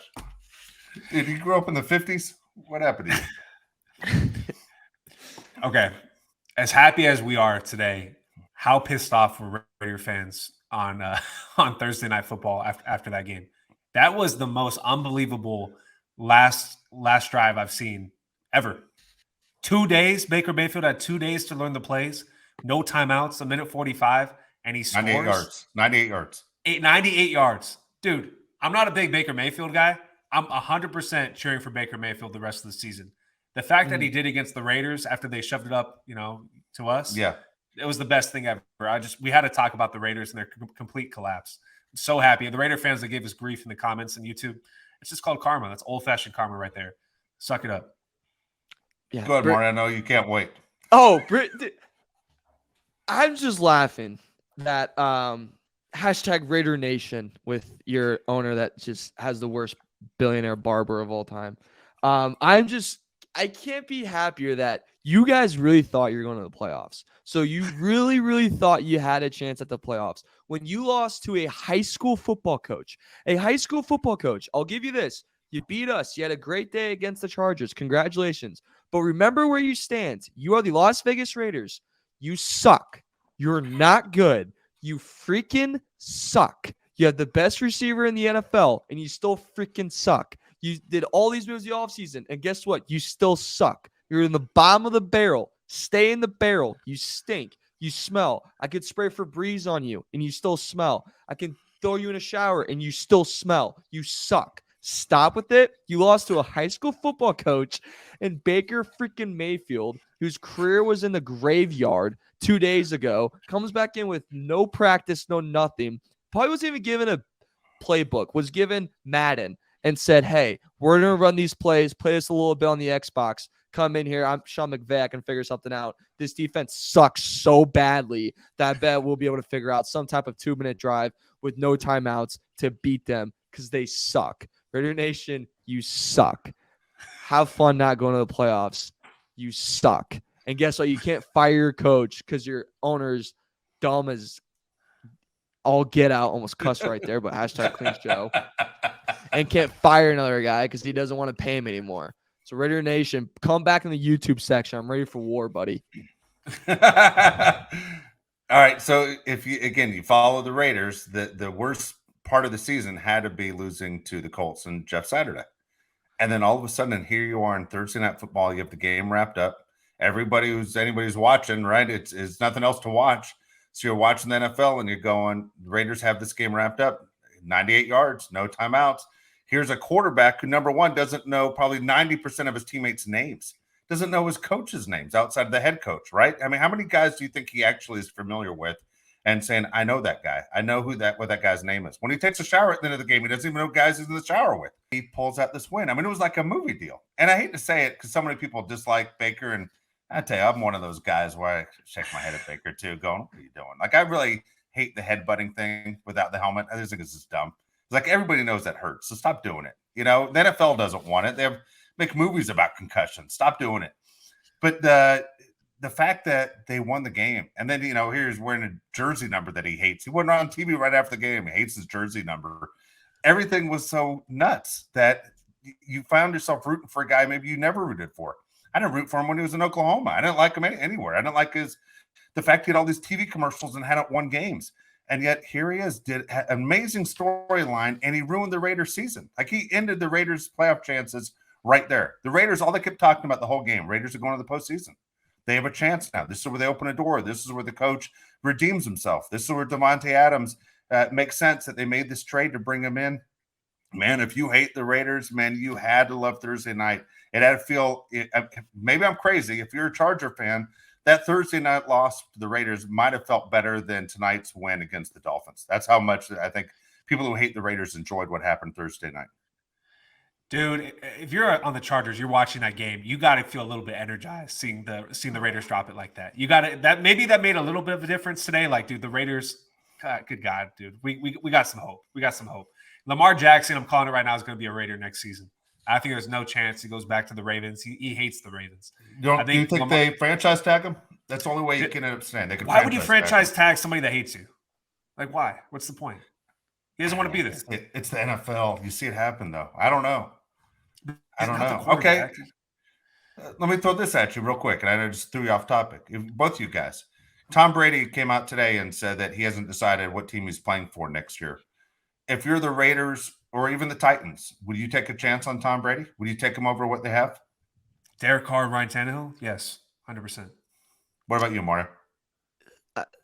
Dude, you grew up in the 50s? What happened to you? Okay. As happy as we are today, how pissed off were Raider fans on Thursday Night Football after that game? That was the most unbelievable last drive I've seen ever. 2 days, Baker Mayfield had 2 days to learn the plays, no timeouts, 1:45, and he scores 98 yards. 98 yards. 98 yards. Dude, I'm not a big Baker Mayfield guy. I'm 100% cheering for Baker Mayfield the rest of the season. The fact that he did against the Raiders after they shoved it up, to us, Yeah, it was the best thing ever. We had to talk about the Raiders and their complete collapse. I'm so happy. The Raider fans that gave us grief in the comments on YouTube, it's just called karma. That's old-fashioned karma right there. Suck it up. Yeah, go ahead, Marty. I know you can't wait. Oh, I'm just laughing that hashtag Raider Nation with your owner that just has the worst billionaire barber of all time. I can't be happier that you guys really thought you were going to the playoffs. So you really, really thought you had a chance at the playoffs. When you lost to a high school football coach, I'll give you this. You beat us. You had a great day against the Chargers. Congratulations. But remember where you stand. You are the Las Vegas Raiders. You suck. You're not good. You freaking suck. You have the best receiver in the NFL, and you still freaking suck. You did all these moves the offseason, and guess what? You still suck. You're in the bottom of the barrel. Stay in the barrel. You stink. You smell. I could spray Febreze on you, and you still smell. I can throw you in a shower, and you still smell. You suck. Stop with it. You lost to a high school football coach and Baker freaking Mayfield, whose career was in the graveyard 2 days ago, comes back in with no practice, no nothing. Probably wasn't even given a playbook, was given Madden and said, hey, we're going to run these plays, play this a little bit on the Xbox. Come in here. I'm Sean McVay. I can figure something out. This defense sucks so badly that I bet we'll be able to figure out some type of 2-minute drive with no timeouts to beat them because they suck. Raider Nation, you suck. Have fun not going to the playoffs. You suck. And guess what? You can't fire your coach because your owner's dumb as all get out. Almost cuss right there, but hashtag clean show. And can't fire another guy because he doesn't want to pay him anymore. So Raider Nation, come back in the YouTube section. I'm ready for war, buddy. All right. So if you follow the Raiders, the worst part of the season had to be losing to the Colts and Jeff Saturday. And then all of a sudden, and here you are on Thursday Night Football. You have the game wrapped up. Anybody's watching, right? It's nothing else to watch. So you're watching the NFL and you're going, the Raiders have this game wrapped up. 98 yards, no timeouts. Here's a quarterback who, number one, doesn't know probably 90% of his teammates' names. Doesn't know his coach's names outside of the head coach, right? I mean, how many guys do you think he actually is familiar with and saying, I know that guy. I know what that guy's name is. When he takes a shower at the end of the game, he doesn't even know guys he's in the shower with. He pulls out this win. I mean, it was like a movie deal. And I hate to say it because so many people dislike Baker. And I tell you, I'm one of those guys where I shake my head at Baker too, going, what are you doing? Like, I really hate the headbutting thing without the helmet. I just think it's just dumb. It's like everybody knows that hurts. So stop doing it. The NFL doesn't want it. They make movies about concussions. Stop doing it. But the fact that they won the game, and then here's wearing a jersey number that he hates. He went on TV right after the game. He hates his jersey number. Everything was so nuts that you found yourself rooting for a guy maybe you never rooted for. I didn't root for him when he was in Oklahoma. I didn't like him anywhere. I didn't like the fact he had all these TV commercials and hadn't won games. And yet here he is, did an amazing storyline, and he ruined the Raiders season. Like, he ended the Raiders playoff chances right there. The Raiders, all they kept talking about the whole game, Raiders are going to the postseason. They have a chance now. This is where they open a door. This is where the coach redeems himself. This is where Devontae Adams makes sense that they made this trade to bring him in. Man, if you hate the Raiders, man, you had to love Thursday night. It had to feel, maybe I'm crazy. If you're a Charger fan, that Thursday night loss to the Raiders might have felt better than tonight's win against the Dolphins. That's how much I think people who hate the Raiders enjoyed what happened Thursday night. Dude, if you're on the Chargers, you're watching that game, you got to feel a little bit energized seeing the Raiders drop it like that. You got to that made a little bit of a difference today. Like, dude, the Raiders, God, good God, dude, we got some hope. We got some hope. Lamar Jackson, I'm calling it right now, is going to be a Raider next season. I think there's no chance he goes back to the Ravens. He hates the Ravens. Do you think they franchise tag him? That's the only way you can understand. They could. Why would you franchise tag somebody that hates you? Like, why? What's the point? He doesn't want to be there. It's the NFL. You see it happen, though. I don't know. Not Okay. Let me throw this at you real quick, and I just threw you off topic. Both you guys. Tom Brady came out today and said that he hasn't decided what team he's playing for next year. If you're the Raiders or even the Titans, would you take a chance on Tom Brady? Would you take him over what they have? Derek Carr, Ryan Tannehill? Yes, 100%. What about you, Mario?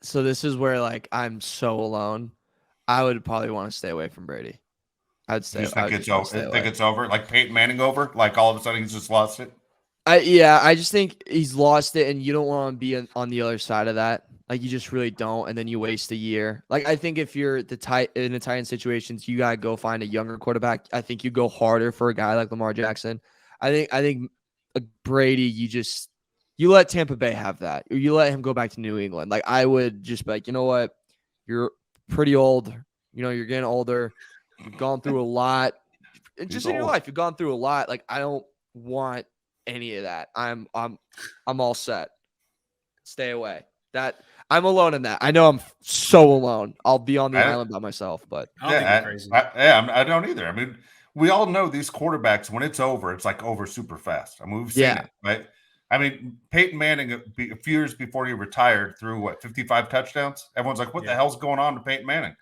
So this is where like I'm so alone. I would probably want to stay away from Brady. I'd stay. You think it's over? Like Peyton Manning over? Like all of a sudden he's just lost it? I just think he's lost it, and you don't want to be on the other side of that. Like you just really don't, and then you waste a year. Like I think if you're in the Titan situations, you gotta go find a younger quarterback. I think you go harder for a guy like Lamar Jackson. I think Brady, you let Tampa Bay have that, or you let him go back to New England. Like I would just be like, you know what, you're pretty old. You know, you're getting older. You've gone through a lot. Just in your life, you've gone through a lot. Like I don't want any of that. I'm all set. Stay away. That I'm alone in that. I know I'm so alone. I'll be on the island by myself. But I don't think it's crazy. I don't either. I mean, we all know these quarterbacks, when it's over, it's like over super fast. I mean, we've seen it, right? I mean, Peyton Manning, a few years before he retired, threw 55 touchdowns? Everyone's like, what the hell's going on to Peyton Manning?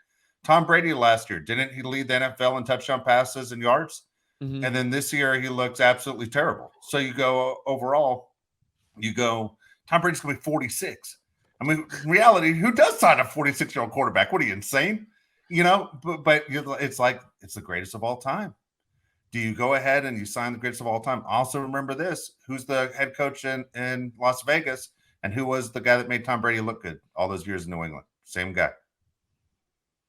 Tom Brady last year, didn't he lead the NFL in touchdown passes and yards? Mm-hmm. And then this year, he looks absolutely terrible. So you go overall, Tom Brady's going to be 46. I mean, in reality, who does sign a 46-year-old quarterback? What are you, insane? You know, but it's like it's the greatest of all time. Do you go ahead and you sign the greatest of all time? Also, remember this: who's the head coach in Las Vegas, and who was the guy that made Tom Brady look good all those years in New England? Same guy.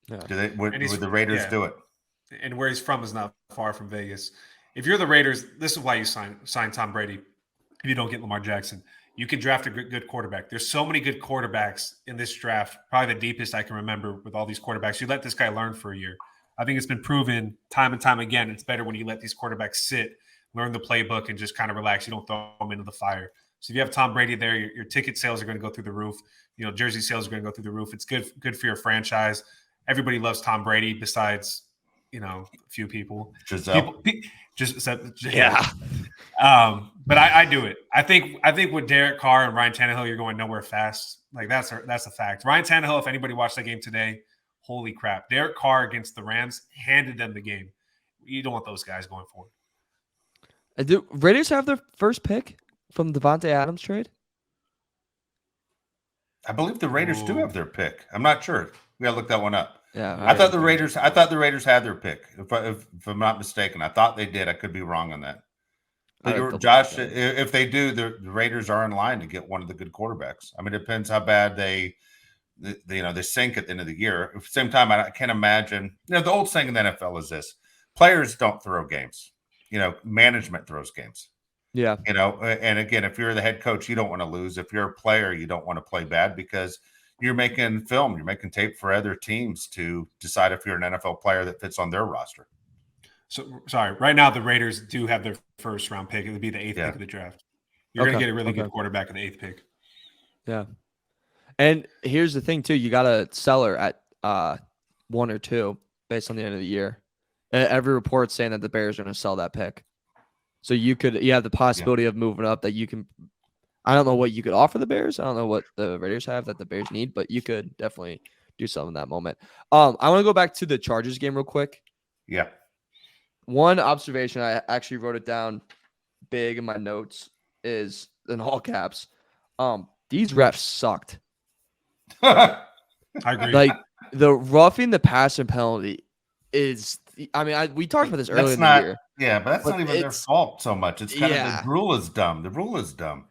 Yeah. Would the Raiders do it? And where he's from is not far from Vegas. If you're the Raiders, this is why you sign Tom Brady. If you don't get Lamar Jackson, you can draft a good quarterback. There's so many good quarterbacks in this draft, probably the deepest I can remember with all these quarterbacks. You let this guy learn for a year. I think it's been proven time and time again. It's better when you let these quarterbacks sit, learn the playbook, and just kind of relax. You don't throw them into the fire. So if you have Tom Brady there, your ticket sales are going to go through the roof. You know, jersey sales are going to go through the roof. It's good for your franchise. Everybody loves Tom Brady besides, a few people. Giselle. But I do it. I think with Derek Carr and Ryan Tannehill, you're going nowhere fast. Like that's a fact. Ryan Tannehill, if anybody watched that game today, holy crap. Derek Carr against the Rams handed them the game. You don't want those guys going forward. Do Raiders have their first pick from Devontae Adams trade? I believe the Raiders do have their pick. I'm not sure. We gotta look that one up. Yeah, I thought the Raiders had their pick. If I'm not mistaken, I thought they did. I could be wrong on that. Josh, if they do, the Raiders are in line to get one of the good quarterbacks. I mean, it depends how bad they sink at the end of the year. At the same time, I can't imagine. The old saying in the NFL is this: players don't throw games. Management throws games. Yeah. And again, if you're the head coach, you don't want to lose. If you're a player, you don't want to play bad because you're making film, you're making tape for other teams to decide if you're an NFL player that fits on their roster. So, sorry, right now the Raiders do have their first round pick. It would be the 8th pick of the draft. You're going to get a really good quarterback in the 8th pick. Yeah. And here's the thing, too. You got a seller at 1 or 2 based on the end of the year. Every report's saying that the Bears are going to sell that pick. So you have the possibility of moving up that you can. I don't know what you could offer the Bears. I don't know what the Raiders have that the Bears need, but you could definitely do something in that moment. I want to go back to the Chargers game real quick. Yeah. One observation, I actually wrote it down big in my notes, is in all caps. These refs sucked. I agree. Like the roughing the passer penalty is. I mean, we talked about this earlier in the year. Yeah, but that's not even their fault so much. It's kind of the rule is dumb. The rule is dumb.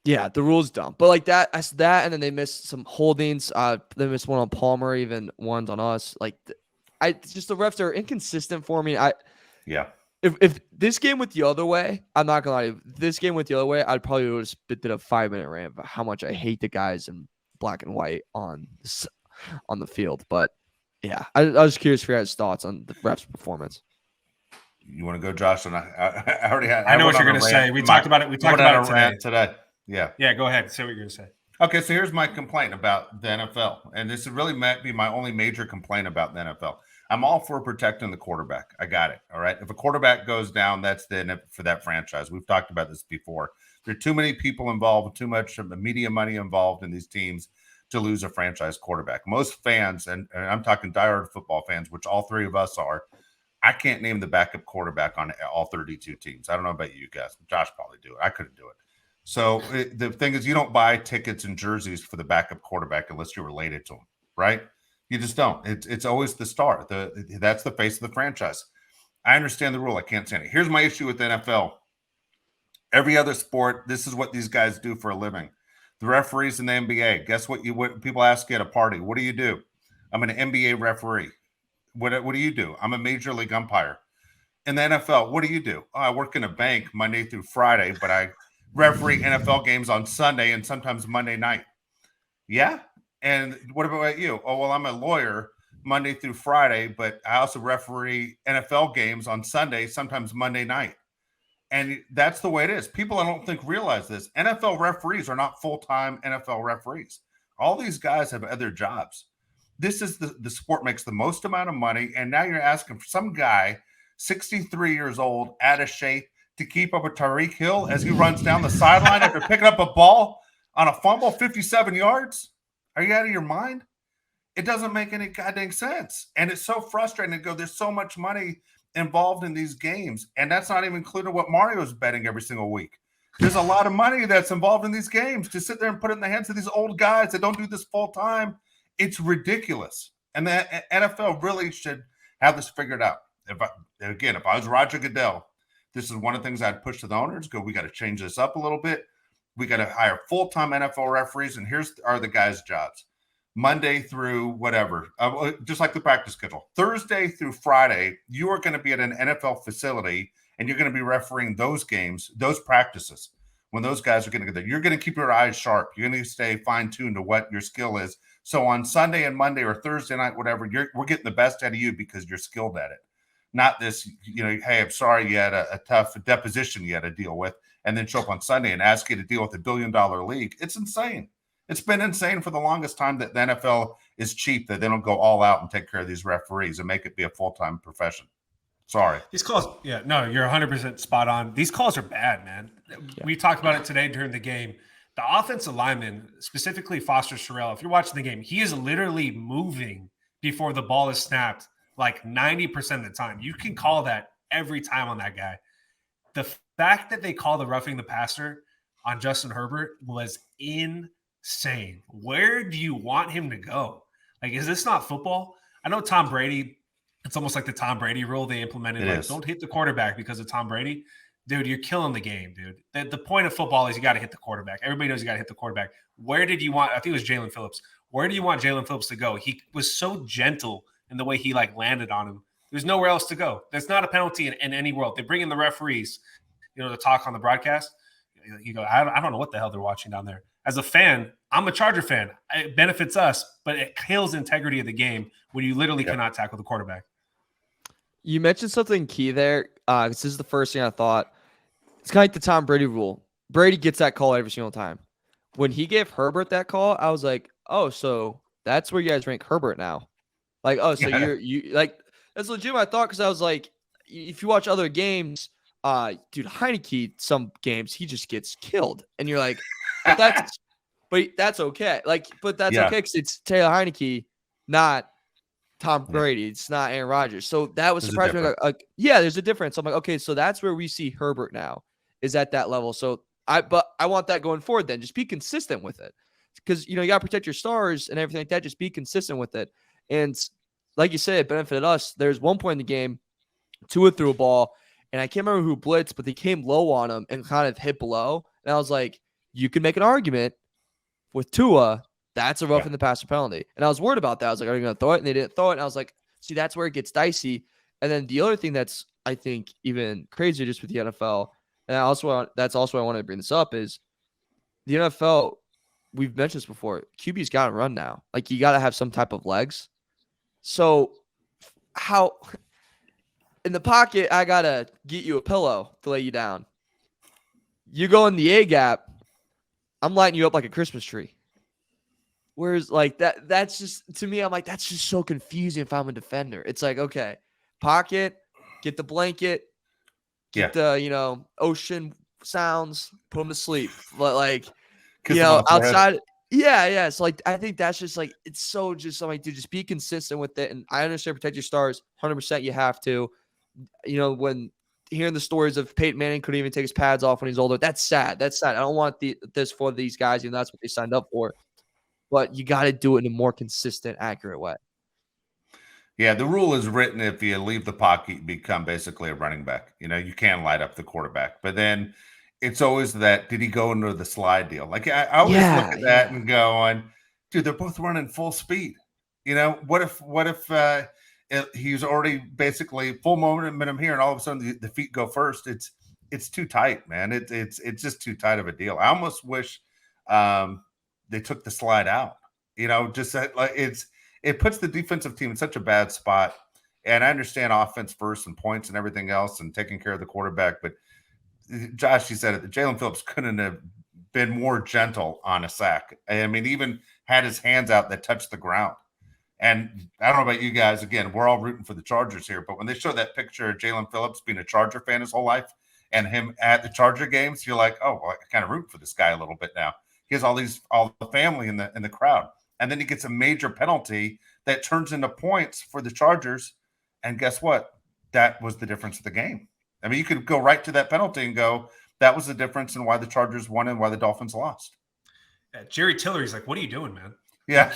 Yeah, the rule's dumb. But like that, and then they missed some holdings. They missed one on Palmer, even ones on us. Like, just the refs are inconsistent for me. Yeah. If this game went the other way, I'm not gonna lie. If this game went the other way, I'd probably would have spit a 5-minute rant about how much I hate the guys in black and white on the field. But yeah, I was curious for your guys' thoughts on the refs' performance. You want to go, Josh? And I already had. I know what went you're on a going to rant. say. We talked about it. We I talked went on about a it rant today. today. Yeah. Yeah, go ahead. Say what you're going to say. Okay, so here's my complaint about the NFL, and this really might be my only major complaint about the NFL. I'm all for protecting the quarterback. I got it. All right. If a quarterback goes down, that's the end for that franchise. We've talked about this before. There are too many people involved, too much of the media money involved in these teams to lose a franchise quarterback. Most fans, and I'm talking diehard football fans, which all three of us are, I can't name the backup quarterback on all 32 teams. I don't know about you guys. Josh probably do it. I couldn't do it. So the thing is, you don't buy tickets and jerseys for the backup quarterback unless you're related to him, right? You just don't. It's always the star. That's the face of the franchise. I understand the rule. I can't stand it. Here's my issue with the NFL. Every other sport, this is what these guys do for a living. The referees in the NBA. Guess what? What people ask you at a party? What do you do? I'm an NBA referee. What do you do? I'm a major league umpire. In the NFL, what do you do? Oh, I work in a bank Monday through Friday, but I referee NFL games on Sunday and sometimes Monday night. Yeah. And what about you? Oh, well, I'm a lawyer Monday through Friday, but I also referee NFL games on Sunday, sometimes Monday night. And that's the way it is. People, I don't think, realize this. NFL referees are not full-time NFL referees. All these guys have other jobs. This is the sport makes the most amount of money. And now you're asking for some guy, 63 years old, out of shape, to keep up with Tyreek Hill as he runs down the sideline after picking up a ball on a fumble, 57 yards. Are you out of your mind? It doesn't make any goddamn sense. And it's so frustrating to go, there's so much money involved in these games. And that's not even including what Mario's betting every single week. There's a lot of money that's involved in these games to sit there and put it in the hands of these old guys that don't do this full time. It's ridiculous. And the NFL really should have this figured out. If I was Roger Goodell, this is one of the things I'd push to the owners. Go, we got to change this up a little bit. We got to hire full-time NFL referees, and here's are the guys' jobs. Monday through whatever, just like the practice schedule. Thursday through Friday, you are going to be at an NFL facility, and you're going to be refereeing those games, those practices. When those guys are going to get there, you're going to keep your eyes sharp. You're going to stay fine-tuned to what your skill is. So on Sunday and Monday or Thursday night, whatever, we're getting the best out of you because you're skilled at it. Not this, hey, I'm sorry you had a tough deposition you had to deal with, and then show up on Sunday and ask you to deal with $1 billion league. It's insane. It's been insane for the longest time that the NFL is cheap, that they don't go all out and take care of these referees and make it be a full-time profession. Sorry. These calls, yeah, no, you're 100% spot on. These calls are bad, man. Yeah. We talked about it today during the game. The offensive lineman, specifically Foster Sherrill, if you're watching the game, he is literally moving before the ball is snapped like 90% of the time. You can call that every time on that guy. The fact that they call the roughing the passer on Justin Herbert was insane. Where do you want him to go? Like, is this not football? I know Tom Brady, it's almost like the Tom Brady rule they implemented. Like, don't hit the quarterback because of Tom Brady. Dude, you're killing the game, dude. The point of football is you got to hit the quarterback. Everybody knows you got to hit the quarterback. Where did you want – I think it was Jalen Phillips. Where do you want Jalen Phillips to go? He was so gentle in the way he, landed on him. There's nowhere else to go. There's not a penalty in any world. They bring in the referees, to talk on the broadcast. You go, I don't know what the hell they're watching down there. As a fan, I'm a Charger fan. It benefits us, but it kills the integrity of the game when you literally cannot tackle the quarterback. You mentioned something key there. This is the first thing I thought. It's kind of like the Tom Brady rule. Brady gets that call every single time. When he gave Herbert that call, I was like, oh, so that's where you guys rank Herbert now. Like, oh, so you like that's legit. I thought because I was like, if you watch other games, dude, Heineke, some games he just gets killed, and you're like, but that's okay. But that's okay because it's Taylor Heineke, not Tom Brady. It's not Aaron Rodgers. So that was surprising. Like, there's a difference. I'm like, okay, so that's where we see Herbert now is at that level. So I want that going forward. Then just be consistent with it because you got to protect your stars and everything like that. Just be consistent with it. And like you said, it benefited us. There's one point in the game, Tua threw a ball, and I can't remember who blitzed, but they came low on him and kind of hit below. And I was like, you can make an argument with Tua. That's a roughing the passer penalty. And I was worried about that. I was like, are you going to throw it? And they didn't throw it. And I was like, see, that's where it gets dicey. And then the other thing that's I think, even crazier just with the NFL. And that's also why I wanted to bring this up is the NFL. We've mentioned this before. QB's got to run now. Like, you got to have some type of legs. So how in the pocket, I got to get you a pillow to lay you down. You go in the A gap, I'm lighting you up like a Christmas tree. Whereas like that's just, to me, I'm like, that's just so confusing if I'm a defender. It's like, okay, pocket, get the blanket, get the, ocean sounds, put them to sleep. But like, outside. Yeah. So like, I think that's just like, it's so just, I'm like, dude, just be consistent with it. And I understand protect your stars, 100% you have to. When hearing the stories of Peyton Manning couldn't even take his pads off when he's older, that's sad. I don't want this for these guys, that's what they signed up for. But you got to do it in a more consistent, accurate way. Yeah, the rule is written if you leave the pocket, you become basically a running back. You can light up the quarterback. But then it's always that, did he go into the slide deal? Like, I always look at that and going, dude, they're both running full speed. What if he's already basically full momentum here and all of a sudden the feet go first? It's too tight, man. It's just too tight of a deal. I almost wish they took the slide out. Just like it puts the defensive team in such a bad spot. And I understand offense first and points and everything else and taking care of the quarterback. But Josh, you said it, Jalen Phillips couldn't have been more gentle on a sack. I mean, even had his hands out that touched the ground. And I don't know about you guys. Again, we're all rooting for the Chargers here. But when they show that picture of Jalen Phillips being a Charger fan his whole life and him at the Charger games, you're like, oh, well, I kind of root for this guy a little bit now. He has all the family in the crowd. And then he gets a major penalty that turns into points for the Chargers. And guess what? That was the difference of the game. I mean, you could go right to that penalty and go, that was the difference in why the Chargers won and why the Dolphins lost. Yeah, Jerry Tillery's like, what are you doing, man? Yeah.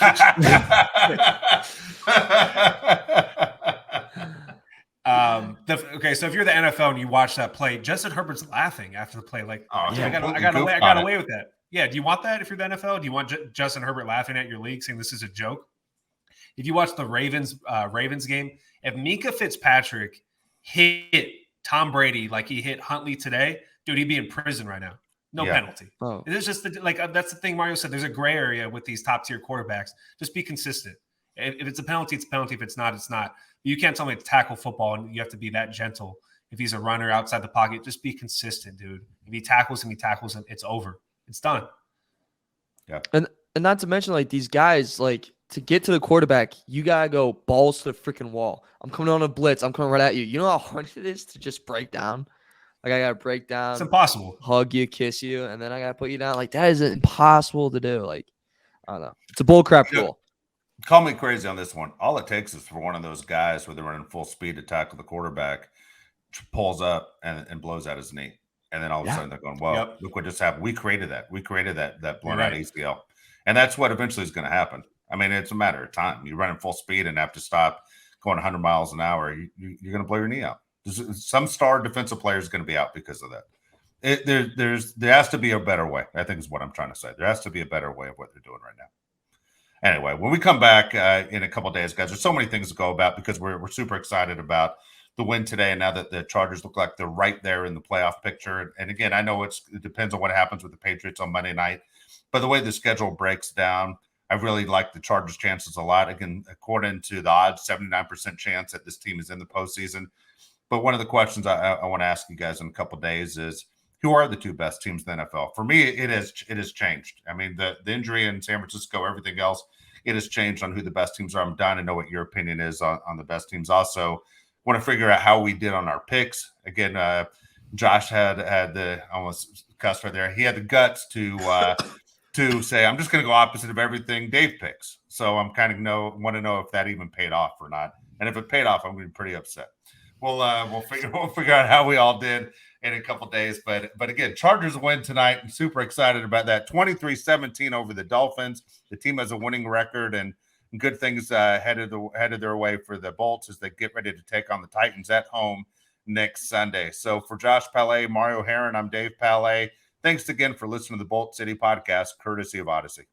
Okay, so if you're the NFL and you watch that play, Justin Herbert's laughing after the play. Like, I got away with that. Yeah, do you want that if you're the NFL? Do you want Justin Herbert laughing at your league saying this is a joke? If you watch the Ravens game, if Minkah Fitzpatrick hit Tom Brady like he hit Huntley today, dude, he'd be in prison right now. No penalty. Oh. It's just that's the thing Mario said. There's a gray area with these top tier quarterbacks. Just be consistent. If it's a penalty, it's a penalty. If it's not, it's not. You can't tell me to tackle football and you have to be that gentle. If he's a runner outside the pocket, just be consistent, dude. If he tackles him, it's over. It's done. Yeah. And not to mention, like, these guys, like, to get to the quarterback, you gotta go balls to the freaking wall. I'm coming on a blitz. I'm coming right at you. You know how hard it is to just break down? Like, I gotta break down. It's impossible. Hug you, kiss you, and then I gotta put you down. Like, that is impossible to do. Like, I don't know. It's a bullcrap rule. Call me crazy on this one. All it takes is for one of those guys where they're running full speed to tackle the quarterback, pulls up and blows out his knee. And then all of a sudden they're going, well, look what just happened. We created that. That blown out ACL. And that's what eventually is going to happen. I mean, it's a matter of time. You're running full speed and have to stop going 100 miles an hour. You're going to blow your knee out. Some star defensive player is going to be out because of that. There has to be a better way, I think is what I'm trying to say. There has to be a better way of what they're doing right now. Anyway, when we come back in a couple of days, guys, there's so many things to go about because we're super excited about the win today. And now that the Chargers look like they're right there in the playoff picture. And again, I know it depends on what happens with the Patriots on Monday night, but the way the schedule breaks down, I really like the Chargers' chances a lot. Again, according to the odds, 79% chance that this team is in the postseason. But one of the questions I want to ask you guys in a couple of days is, who are the two best teams in the NFL? For me, it has changed. I mean, the injury in San Francisco, everything else, it has changed on who the best teams are. I'm dying to know what your opinion is on the best teams. Also, want to figure out how we did on our picks. Again, Josh had the almost cussed right there. He had the guts to say, I'm just going to go opposite of everything Dave picks. So I'm kind of want to know if that even paid off or not. And if it paid off, I'm going to be pretty upset. We'll figure out how we all did in a couple days. But again, Chargers win tonight. I'm super excited about that. 23-17 over the Dolphins. The team has a winning record and good things headed their way for the Bolts as they get ready to take on the Titans at home next Sunday. So for Josh Palais, Mario Heron, I'm Dave Palais. Thanks again for listening to the Bolt City podcast, courtesy of Odyssey.